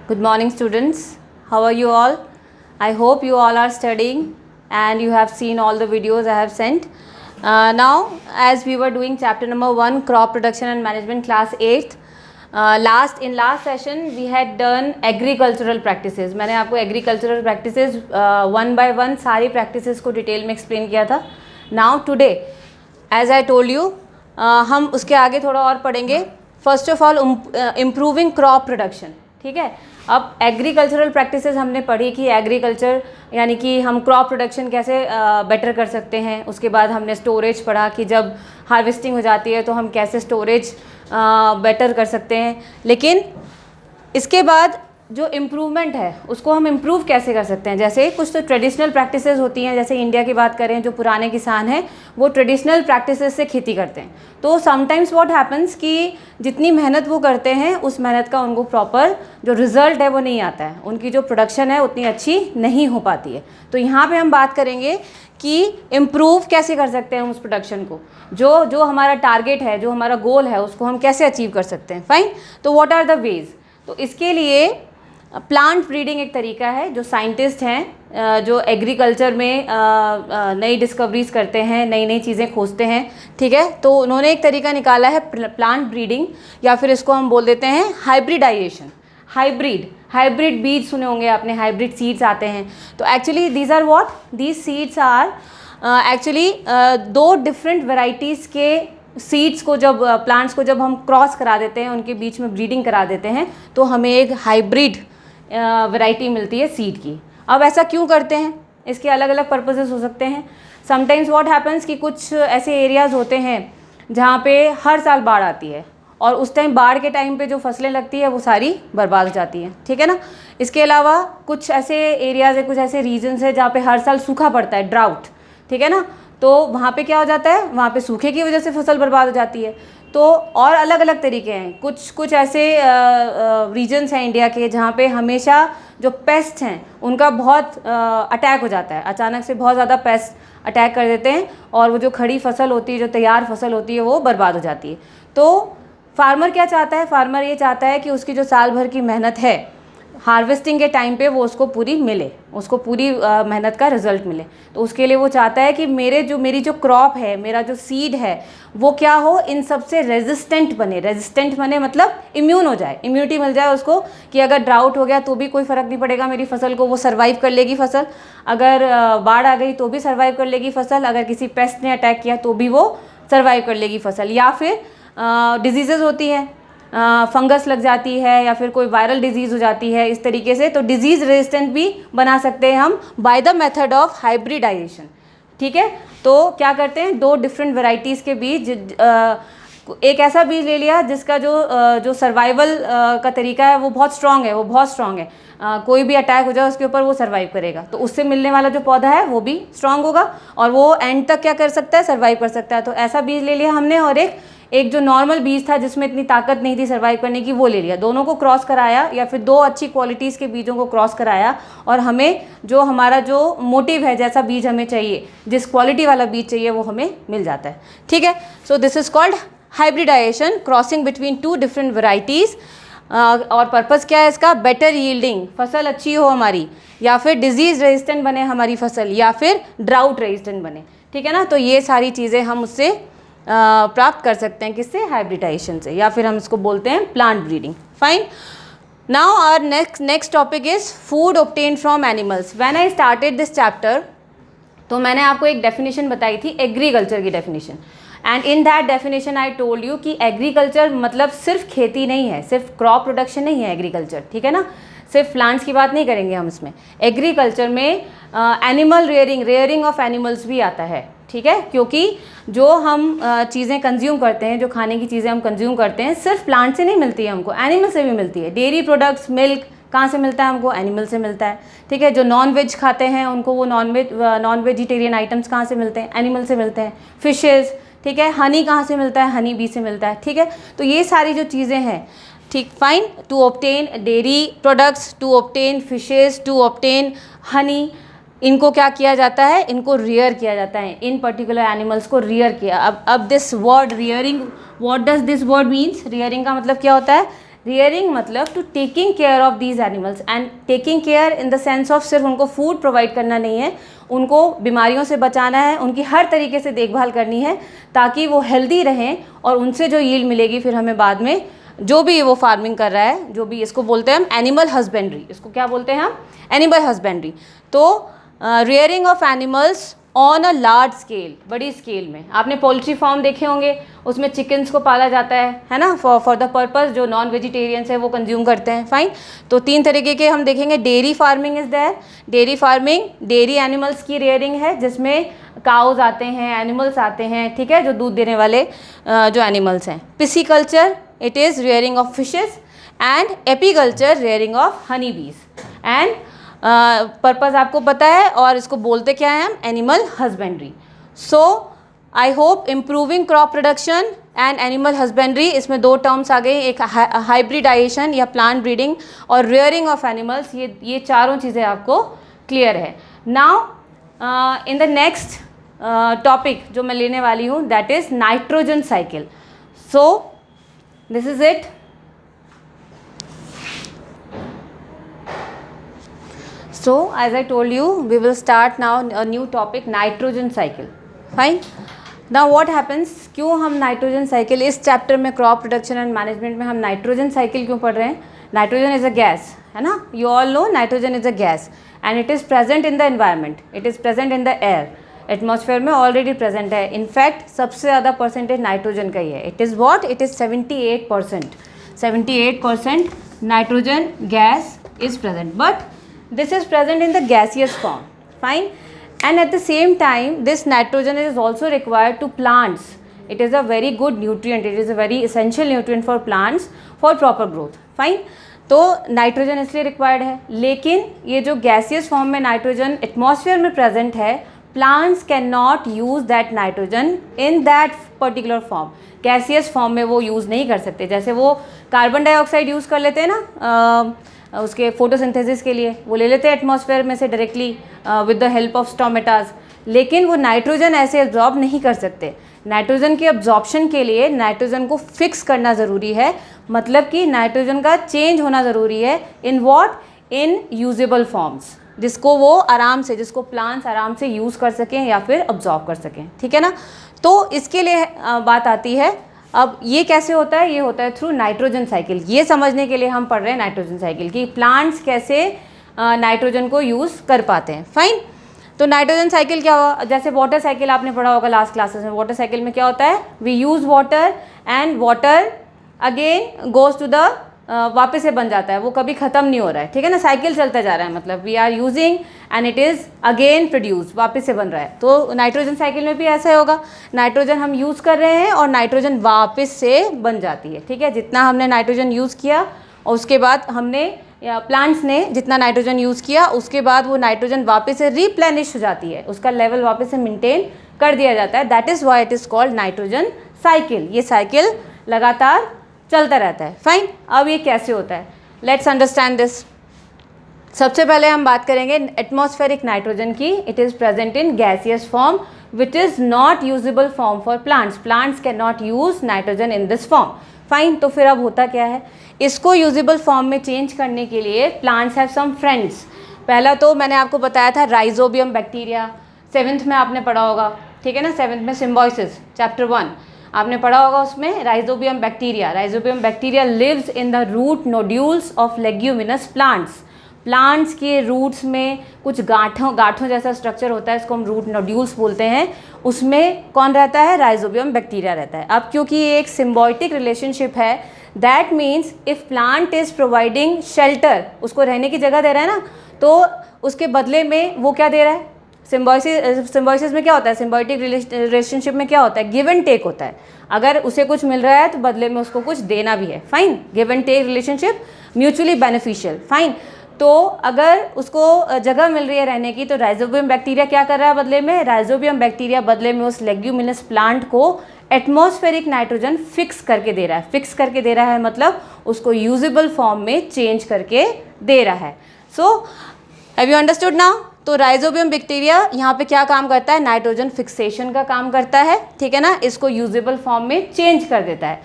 Good morning, students. How are you all? I hope you all are studying and you have seen all the videos I have sent. Now, as we were doing chapter number 1, crop production and management, class 8th. In last session we had done agricultural practices. मैंने आपको agricultural practices one by one सारी practices को detail में explain किया था. Now today, as I told you, हम उसके आगे थोड़ा और पढ़ेंगे. First of all improving crop production. ठीक है, अब एग्रीकल्चरल प्रैक्टिसेस हमने पढ़ी कि एग्रीकल्चर यानी कि हम क्रॉप प्रोडक्शन कैसे बेटर कर सकते हैं. उसके बाद हमने स्टोरेज पढ़ा कि जब हार्वेस्टिंग हो जाती है तो हम कैसे स्टोरेज बेटर कर सकते हैं. लेकिन इसके बाद जो इम्प्रूवमेंट है उसको हम इम्प्रूव कैसे कर सकते हैं. जैसे कुछ तो ट्रेडिशनल प्रैक्टिसेस होती हैं, जैसे इंडिया की बात करें, जो पुराने किसान हैं वो ट्रेडिशनल प्रैक्टिसेस से खेती करते हैं. तो समटाइम्स व्हाट हैपन्स कि जितनी मेहनत वो करते हैं उस मेहनत का उनको प्रॉपर जो रिज़ल्ट है वो नहीं आता है, उनकी जो प्रोडक्शन है उतनी अच्छी नहीं हो पाती है. तो यहाँ पे हम बात करेंगे कि इम्प्रूव कैसे कर सकते हैं हम उस प्रोडक्शन को, जो हमारा टारगेट है, जो हमारा गोल है, उसको हम कैसे अचीव कर सकते हैं. फाइन. तो व्हाट आर द वेज. तो इसके लिए प्लांट ब्रीडिंग एक तरीका है. जो साइंटिस्ट हैं जो एग्रीकल्चर में नई डिस्कवरीज करते हैं, नई नई चीज़ें खोजते हैं, ठीक है, तो उन्होंने एक तरीका निकाला है प्लांट ब्रीडिंग, या फिर इसको हम बोल देते हैं हाइब्रिडाइजेशन. हाइब्रिड बीज सुने होंगे आपने, हाइब्रिड सीड्स आते हैं. तो actually these are what, these seeds are actually दो डिफरेंट वेराइटीज़ के सीड्स को जब प्लांट्स को जब हम क्रॉस करा देते हैं, उनके बीच में ब्रीडिंग करा देते हैं, तो हमें एक हाइब्रिड वैरायटी मिलती है सीड की. अब ऐसा क्यों करते हैं, इसके अलग अलग पर्पसेस हो सकते हैं. समटाइम्स व्हाट हैपन्स कि कुछ ऐसे एरियाज़ होते हैं जहाँ पे हर साल बाढ़ आती है और उस टाइम बाढ़ के टाइम पे जो फसलें लगती है वो सारी बर्बाद हो जाती हैं. ठीक है ना. इसके अलावा कुछ ऐसे एरियाज़ है, कुछ ऐसे रीजन्स है जहाँ पे हर साल सूखा पड़ता है, ड्राउट. ठीक है ना. तो वहाँ पे क्या हो जाता है, वहाँ पे सूखे की वजह से फसल बर्बाद हो जाती है. तो और अलग अलग तरीके हैं. कुछ ऐसे रीजन्स हैं इंडिया के जहाँ पे हमेशा जो पेस्ट हैं उनका बहुत अटैक हो जाता है. अचानक से बहुत ज़्यादा पेस्ट अटैक कर देते हैं और वो जो खड़ी फसल होती है, जो तैयार फसल होती है, वो बर्बाद हो जाती है. तो फार्मर क्या चाहता है, फार्मर ये चाहता है कि उसकी जो साल भर की मेहनत है हार्वेस्टिंग के टाइम पे वो उसको पूरी मिले, उसको पूरी मेहनत का रिजल्ट मिले. तो उसके लिए वो चाहता है कि मेरी जो क्रॉप है, मेरा जो सीड है, वो क्या हो, इन सबसे रेजिस्टेंट बने मतलब इम्यून हो जाए, इम्यूनिटी मिल जाए उसको, कि अगर ड्राउट हो गया तो भी कोई फ़र्क नहीं पड़ेगा मेरी फसल को, वो सर्वाइव कर लेगी फसल. अगर बाढ़ आ गई तो भी सर्वाइव कर लेगी फसल. अगर किसी पेस्ट ने अटैक किया तो भी वो सर्वाइव कर लेगी फसल. या फिर डिजीज़ेज़ होती हैं, फंगस लग जाती है या फिर कोई वायरल डिजीज़ हो जाती है, इस तरीके से. तो डिजीज़ रेजिस्टेंट भी बना सकते हैं हम by the method of hybridization. ठीक है. तो क्या करते हैं, दो डिफरेंट वेराइटीज़ के बीज, एक ऐसा बीज ले लिया जिसका जो सर्वाइवल का तरीका है वो बहुत स्ट्रॉन्ग है, कोई भी अटैक हो जाए उसके ऊपर वो सर्वाइव करेगा. तो उससे मिलने वाला जो पौधा है वो भी स्ट्रॉन्ग होगा और वो एंड तक क्या कर सकता है, सर्वाइव कर सकता है. तो ऐसा बीज ले लिया हमने, और एक जो नॉर्मल बीज था जिसमें इतनी ताकत नहीं थी सर्वाइव करने की, वो ले लिया. दोनों को क्रॉस कराया, या फिर दो अच्छी क्वालिटीज़ के बीजों को क्रॉस कराया, और हमें जो हमारा जो मोटिव है, जैसा बीज हमें चाहिए, जिस क्वालिटी वाला बीज चाहिए, वो हमें मिल जाता है. ठीक है. So this is called hybridization, crossing between two different varieties. और पर्पज़ क्या है इसका, बेटर यील्डिंग, फसल अच्छी हो हमारी, या फिर डिजीज़ रेजिस्टेंट बने हमारी फसल, या फिर ड्राउट रेजिस्टेंट बने. ठीक है ना. तो ये सारी चीज़ें हम उससे प्राप्त कर सकते हैं, किससे, हाइब्रिडाइजेशन से, या फिर हम इसको बोलते हैं plant breeding. Fine. Now our next topic is food obtain from animals. When I started this chapter, तो मैंने आपको एक डेफिनेशन बताई थी, एग्रीकल्चर की definition. And in that definition I told you कि एग्रीकल्चर मतलब सिर्फ खेती नहीं है, सिर्फ क्रॉप प्रोडक्शन नहीं है एग्रीकल्चर. ठीक है ना. सिर्फ प्लांट्स की बात नहीं करेंगे हम इसमें. एग्रीकल्चर में एनिमल रेयरिंग ऑफ एनिमल्स भी आता है. ठीक है. क्योंकि जो हम चीज़ें कंज्यूम करते हैं, जो खाने की चीज़ें हम कंज्यूम करते हैं, सिर्फ प्लांट से नहीं मिलती है हमको, एनिमल से भी मिलती है. डेयरी प्रोडक्ट्स, मिल्क कहाँ से मिलता है हमको, एनिमल से मिलता है. ठीक है. जो नॉन वेज खाते हैं उनको वो नॉन वेजिटेरियन आइटम्स कहाँ से मिलते हैं, एनिमल से मिलते हैं. फिशेज़, ठीक है. हनी कहाँ से मिलता है, हनी बी से मिलता है. ठीक है. तो ये सारी जो चीज़ें हैं, ठीक, fine. To obtain dairy products, to obtain fishes, to obtain honey, इनको क्या किया जाता है, इनको रियर किया जाता है. इन पर्टिकुलर एनिमल्स को रियर किया. अब this word rearing, what does this word means, rearing का मतलब क्या होता है, रियरिंग मतलब to taking care of these animals, and taking care in the sense of सिर्फ उनको फूड प्रोवाइड करना नहीं है, उनको बीमारियों से बचाना है, उनकी हर तरीके से देखभाल करनी है ताकि वो हेल्दी रहें और उनसे जो यील्ड मिलेगी फिर हमें बाद में जो भी वो फार्मिंग कर रहा है, जो भी इसको बोलते हैं हम एनिमल हस्बेंड्री, इसको क्या बोलते हैं हम एनिमल हस्बेंड्री। तो rearing of animals on a large scale, बड़ी स्केल में। आपने पोल्ट्री फार्म देखे होंगे, उसमें चिकन्स को पाला जाता है ना, फॉर द पर्पस जो नॉन वेजिटेरियंस है वो कंज्यूम करते हैं। फाइन, तो 3 तरीके के हम देखेंगे। Dairy farming is there, dairy farming dairy animals की रेयरिंग है जिसमें काउज आते हैं, एनिमल्स आते हैं, ठीक है, जो दूध देने वाले जो एनिमल्स हैं। Pisciculture it is rearing of fishes, and apiculture rearing of honey bees. And purpose आपको पता है, और इसको बोलते क्या है हम animal husbandry. So I hope improving crop production and animal husbandry, इसमें 2 टर्म्स आ गए, एक हाइब्रिडाइजेशन या प्लांट ब्रीडिंग और रेयरिंग ऑफ एनिमल्स। ये चारों चीज़ें आपको क्लियर है। Now in the next topic जो मैं लेने वाली हूँ that is nitrogen cycle. So this is it. So as I told you, we will start now a new topic, nitrogen cycle. Fine. Now what happens, क्यों हम nitrogen cycle इस chapter में crop production and management में हम nitrogen cycle क्यों पढ़ रहे हैं? नाइट्रोजन इज़ अ गैस, है ना, you all know nitrogen is a gas and it is present in the environment, it is present in the air, atmosphere में already present है। इनफैक्ट सबसे ज़्यादा परसेंटेज नाइट्रोजन का ही है। It is what, it is 78%, 78% nitrogen gas is present, but this is present in the gaseous form. Fine. And at the same time this nitrogen is also required to plants. It is a very good nutrient, it is a very essential nutrient for plants for proper growth. Fine. तो nitrogen इसलिए required है, लेकिन ये जो gaseous form में nitrogen atmosphere में present है, plants can not use that nitrogen in that particular form. Gaseous form में वो यूज़ नहीं कर सकते। जैसे वो कार्बन डाइऑक्साइड यूज़ कर लेते हैं ना उसके फोटोसिंथेसिस के लिए, वो ले लेते हैं एटमॉस्फेयर में से directly with the help of stomatas, लेकिन वो नाइट्रोजन ऐसे एब्जॉर्ब नहीं कर सकते। नाइट्रोजन के एब्जॉर्प्शन के लिए नाइट्रोजन को फिक्स करना ज़रूरी है, मतलब कि नाइट्रोजन का चेंज होना ज़रूरी है in what, in usable forms, जिसको वो आराम से, जिसको प्लांट्स आराम से यूज़ कर सकें या फिर एब्जॉर्ब कर सकें, ठीक है ना। तो इसके लिए बात आती है। अब ये कैसे होता है? ये होता है थ्रू नाइट्रोजन साइकिल। ये समझने के लिए हम पढ़ रहे हैं नाइट्रोजन साइकिल कि प्लांट्स कैसे नाइट्रोजन को यूज़ कर पाते हैं। फाइन। तो नाइट्रोजन साइकिल क्या हुआ, जैसे वाटर साइकिल आपने पढ़ा होगा लास्ट क्लासेस में। वाटर साइकिल में क्या होता है, we use water and water again goes to the वापस से बन जाता है, वो कभी ख़त्म नहीं हो रहा है, ठीक है ना, साइकिल चलता जा रहा है, मतलब we are using and it is again produce, वापस से बन रहा है। तो नाइट्रोजन साइकिल में भी ऐसा ही होगा, नाइट्रोजन हम यूज़ कर रहे हैं और नाइट्रोजन वापस से बन जाती है, ठीक है। जितना हमने नाइट्रोजन यूज़ किया और उसके बाद हमने या प्लांट्स ने जितना नाइट्रोजन यूज़ किया, उसके बाद वो नाइट्रोजन वापस से रिप्लेनिश हो जाती है, उसका लेवल वापस से मेंटेन कर दिया जाता है। That is why it is called nitrogen cycle. ये साइकिल लगातार चलता रहता है। फाइन। अब ये कैसे होता है, लेट्स अंडरस्टैंड दिस। सबसे पहले हम बात करेंगे एटमॉस्फेरिक नाइट्रोजन की। It is present in gaseous form which is not usable form for plants. Plants can not use nitrogen in this form. Fine. तो फिर अब होता क्या है, इसको यूजेबल फॉर्म में चेंज करने के लिए प्लांट्स हैव सम फ्रेंड्स। पहला तो मैंने आपको बताया था राइजोबियम बैक्टीरिया, 7th में आपने पढ़ा होगा, ठीक है ना, 7th में सिम्बायोसिस चैप्टर 1 आपने पढ़ा होगा। उसमें rhizobium bacteria lives in the root nodules of leguminous plants. Plants के रूट्स में कुछ गांठों जैसा स्ट्रक्चर होता है, इसको हम रूट नोड्यूल्स बोलते हैं। उसमें कौन रहता है, राइजोबियम बैक्टीरिया रहता है। अब क्योंकि ये एक सिम्बायोटिक रिलेशनशिप है, that means if plant is providing shelter, उसको रहने की जगह दे रहा है ना, तो उसके बदले में वो क्या दे रहा है। सिम्बायोसिस में क्या होता है, सिम्बायोटिक रिलेशनशिप में क्या होता है, गिव एंड टेक होता है। अगर उसे कुछ मिल रहा है तो बदले में उसको कुछ देना भी है। Fine. Give and take relationship, mutually beneficial. Fine. तो अगर उसको जगह मिल रही है रहने की, तो राइजोबियम बैक्टीरिया क्या कर रहा है बदले में, राइजोबियम बैक्टीरिया बदले में उस लेग्यूमिनस प्लांट को एटमॉस्फेरिक नाइट्रोजन फिक्स करके दे रहा है। फिक्स करके दे रहा है मतलब उसको यूजेबल फॉर्म में चेंज करके दे रहा है। So have you understood now. तो राइजोबियम बैक्टीरिया यहाँ पे क्या काम करता है, नाइट्रोजन फिक्सेशन का काम करता है, ठीक है ना, इसको यूजेबल फॉर्म में चेंज कर देता है।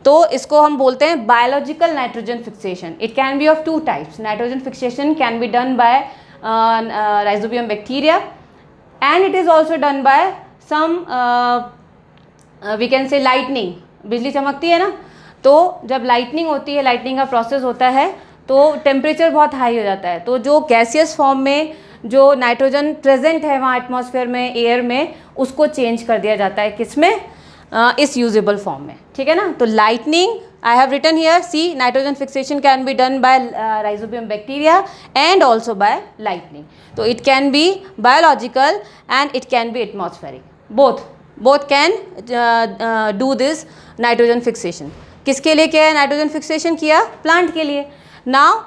तो इसको हम बोलते हैं biological nitrogen fixation. It can be of two types. Nitrogen fixation can be done by rhizobium bacteria and it is also done by some we can say lightning. बिजली चमकती है ना, तो जब लाइटनिंग होती है, लाइटनिंग का प्रोसेस होता है तो टेम्परेचर बहुत हाई हो जाता है, तो जो गैसियस फॉर्म में जो नाइट्रोजन प्रेजेंट है वहाँ एटमॉस्फेयर में, एयर में, उसको चेंज कर दिया जाता है. किसमें? इस यूजेबल फॉर्म में. ठीक है ना. तो lightning I have written here, see nitrogen fixation can be done by rhizobium bacteria and also by lightning. तो it can be biological and it can be atmospheric. Both can do this nitrogen fixation. किसके लिए किया है nitrogen fixation? किया plant के लिए. Now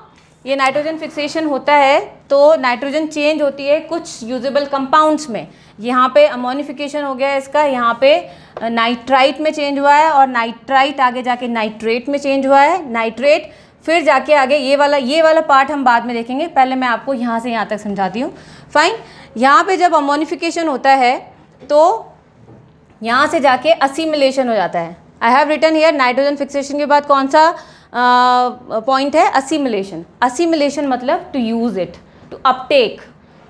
ये nitrogen fixation होता है तो नाइट्रोजन चेंज होती है कुछ यूजेबल कंपाउंड्स में. यहाँ पे अमोनिफिकेशन हो गया है इसका, यहाँ पे नाइट्राइट में चेंज हुआ है और नाइट्राइट आगे जाके नाइट्रेट में चेंज हुआ है. नाइट्रेट फिर जाके आगे ये वाला पार्ट हम बाद में देखेंगे. पहले मैं आपको यहाँ से यहाँ तक समझाती हूँ. फाइन. यहाँ पे जब अमोनिफिकेशन होता है तो यहाँ से जाके असिमिलेशन हो जाता है. I have written here nitrogen fixation के बाद कौन सा पॉइंट है? असिमिलेशन. असिमिलेशन मतलब to use it, to uptake.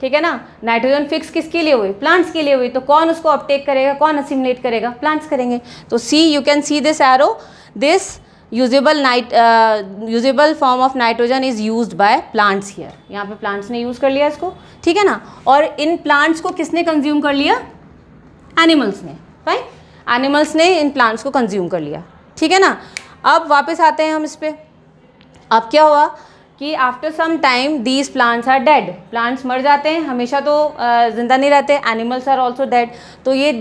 ठीक है ना. नाइट्रोजन फिक्स किसके लिए हुई? प्लांट्स के लिए हुई. तो कौन उसको अपटेक करेगा, कौन असिमिलेट करेगा? प्लांट्स करेंगे. तो see you can see this arrow, this usable form of nitrogen is used by plants here. यहाँ पे प्लांट्स ने यूज़ कर लिया इसको. ठीक है ना. और इन प्लांट्स को किसने कंज्यूम कर लिया? एनिमल्स ने. फाइन. एनिमल्स ने इन प्लांट्स को कंज्यूम कर लिया. ठीक है ना. अब वापस आते हैं हम इस पे. अब क्या हुआ कि after some time these plants are dead. Plants मर जाते हैं, हमेशा तो जिंदा नहीं रहते. Animals are also dead. तो ये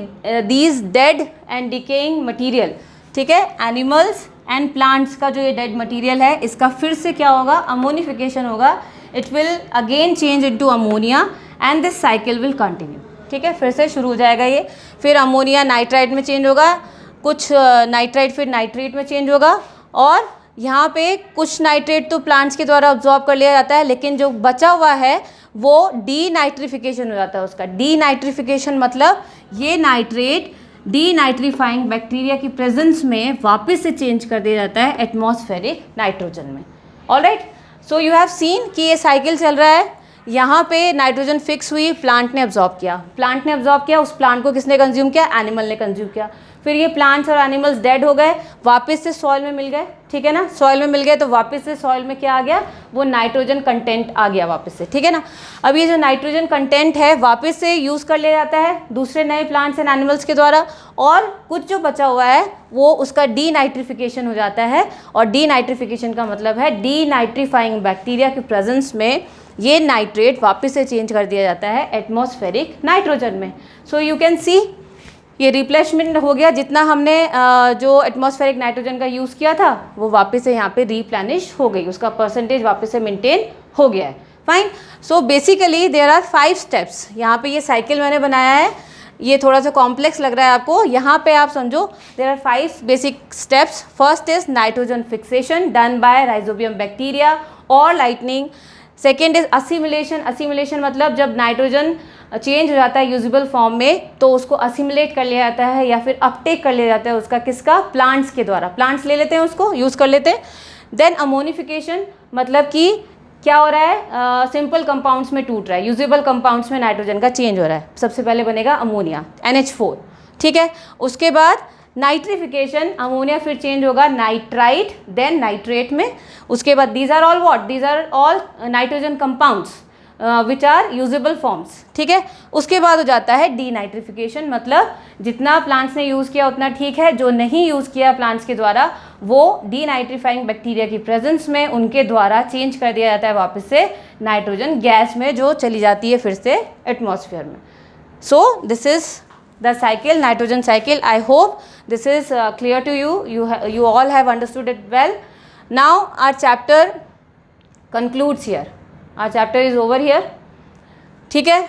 these dead and decaying material, ठीक है, एनिमल्स एंड प्लांट्स का जो ये डेड मटीरियल है, इसका फिर से क्या होगा? अमोनिफिकेशन होगा. It will again change into ammonia and this cycle will continue. ठीक है. फिर से शुरू हो जाएगा ये. फिर अमोनिया नाइट्राइट में चेंज होगा, कुछ नाइट्राइट फिर नाइट्रेट में चेंज होगा, और यहाँ पे कुछ नाइट्रेट तो प्लांट्स के द्वारा ऑब्जॉर्ब कर लिया जाता है, लेकिन जो बचा हुआ है वो डीनाइट्रिफिकेशन हो जाता है उसका. डीनाइट्रिफिकेशन मतलब ये नाइट्रेट डीनाइट्रीफाइंग बैक्टीरिया की प्रेजेंस में वापस से चेंज कर दिया जाता है एटमॉस्फेरिक नाइट्रोजन में. Alright. So you have seen कि ये साइकिल चल रहा है. यहाँ पे नाइट्रोजन फिक्स हुई, प्लांट ने अब्जॉर्ब किया. प्लांट ने अब्जॉर्ब किया, उस प्लांट को किसने कंज्यूम किया? एनिमल ने कंज्यूम किया. फिर ये प्लांट्स और एनिमल्स डेड हो गए, वापस से सॉइल में मिल गए. ठीक है ना. सॉइल में मिल गए तो वापस से सॉइल में क्या आ गया? वो नाइट्रोजन कंटेंट आ गया वापस से. ठीक है ना. अब ये जो नाइट्रोजन कंटेंट है वापस से यूज़ कर लिया जाता है दूसरे नए प्लांट्स एंड एनिमल्स के द्वारा, और कुछ जो बचा हुआ है वो उसका डीनाइट्रिफिकेशन हो जाता है. और डीनाइट्रिफिकेशन का मतलब है डीनाइट्रीफाइंग बैक्टीरिया के प्रेजेंस में ये नाइट्रेट वापस से चेंज कर दिया जाता है एटमॉस्फेरिक नाइट्रोजन में. सो यू कैन सी ये रिप्लेसमेंट हो गया. जितना हमने जो एटमॉस्फेरिक नाइट्रोजन का यूज़ किया था वो वापस से यहाँ पे रिप्लेनिश हो गई, उसका परसेंटेज वापस से मेंटेन हो गया है. Fine. So basically there are 5 steps. यहाँ पे ये साइकिल मैंने बनाया है, ये थोड़ा सा कॉम्प्लेक्स लग रहा है आपको. यहाँ पे आप समझो there are 5 basic steps. First is nitrogen fixation done by rhizobium bacteria और lightning. Second is assimilation. Assimilation मतलब जब नाइट्रोजन चेंज हो जाता है यूजेबल फॉर्म में तो उसको असिमिलेट कर लिया जाता है या फिर अपटेक कर लिया जाता है उसका. किसका? प्लांट्स के द्वारा. प्लांट्स ले लेते हैं उसको, यूज़ कर लेते हैं. देन अमोनिफिकेशन मतलब कि क्या हो रहा है? सिंपल कंपाउंड्स में टूट रहा है, यूजेबल कंपाउंड्स में नाइट्रोजन का चेंज हो रहा है. सबसे पहले बनेगा अमोनिया NH4. ठीक है. उसके बाद नाइट्रिफिकेशन, अमोनिया फिर चेंज होगा नाइट्राइट देन नाइट्रेट में. उसके बाद these are all what? These are all nitrogen compounds which are usable forms. ठीक है. उसके बाद हो जाता है डीनाइट्रिफिकेशन, मतलब जितना प्लांट्स ने यूज़ किया उतना ठीक है, जो नहीं यूज़ किया प्लांट्स के द्वारा वो डीनाइट्रीफाइंग बैक्टीरिया की प्रेजेंस में उनके द्वारा चेंज कर दिया जाता है वापस से नाइट्रोजन गैस में, जो चली जाती है फिर से एटमॉस्फेयर में. So this is the cycle, nitrogen cycle. I hope this is clear to you. You all have understood it well. Now our chapter concludes here. Our chapter is over here. ठीक है.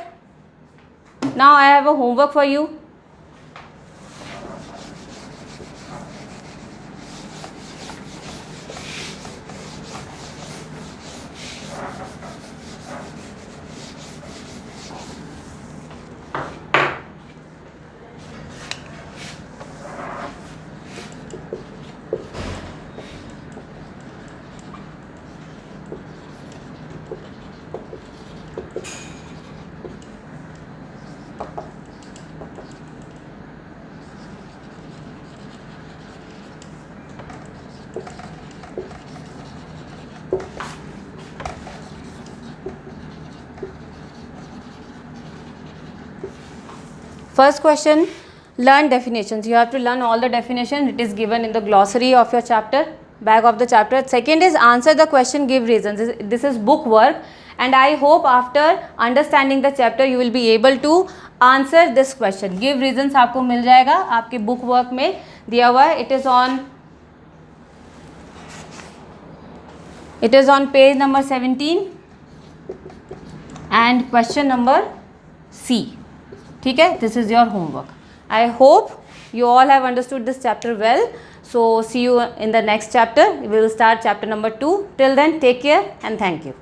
Now I have a homework for you. First question, learn definitions. You have to learn all the definition. It is given in the glossary of your chapter, back of the chapter. Second is answer the question, give reasons. This is book work, and I hope after understanding the chapter you will be able to answer this question. Give reasons आपको मिल जाएगा आपके book work में दिया हुआ है. It is on page number 17 and question number C. ठीक है, this is your homework. I hope you all have understood this chapter well. So see you in the next chapter. We will start chapter number 2. Till then, take care and thank you.